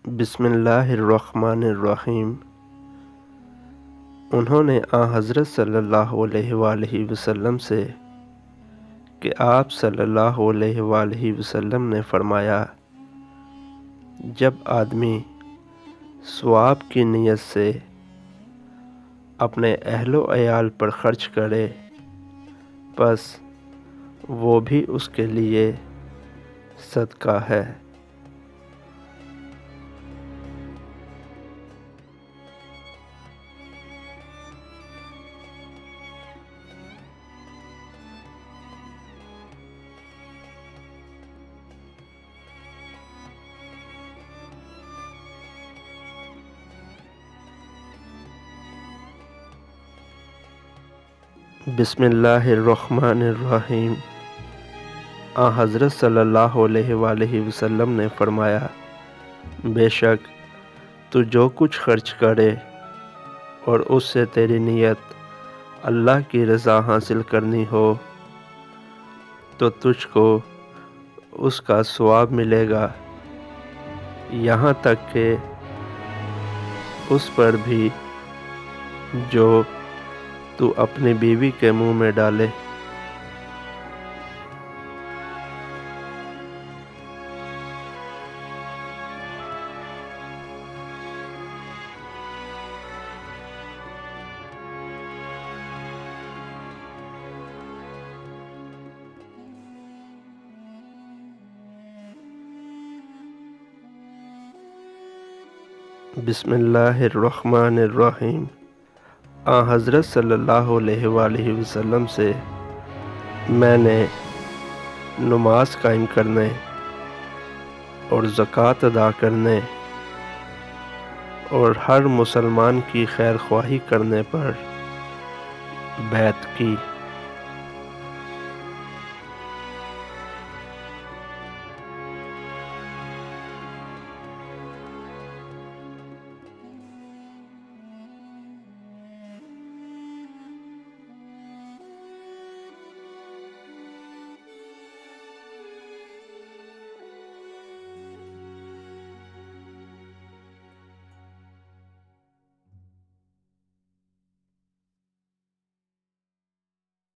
بسم اللہ الرحمن الرحیم۔ انہوں نے حضرت صلی اللہ علیہ وآلہ وسلم سے کہ آپ صلی اللہ علیہ وآلہ وسلم نے فرمایا، جب آدمی ثواب کی نیت سے اپنے اہل و عیال پر خرچ کرے پس وہ بھی اس کے لیے صدقہ ہے۔ بسم اللہ الرحمن الرحیم۔ حضرت صلی اللہ علیہ وآلہ وسلم نے فرمایا، بے شک تو جو کچھ خرچ کرے اور اس سے تیری نیت اللہ کی رضا حاصل کرنی ہو تو تجھ کو اس کا ثواب ملے گا، یہاں تک کہ اس پر بھی جو تو اپنی بیوی کے منہ میں ڈالے۔ بسم اللہ الرحمن الرحیم۔ حضرت صلی اللہ علیہ وآلہ وسلم سے میں نے نماز قائم کرنے اور زکوٰۃ ادا کرنے اور ہر مسلمان کی خیر خواہی کرنے پر بیعت کی۔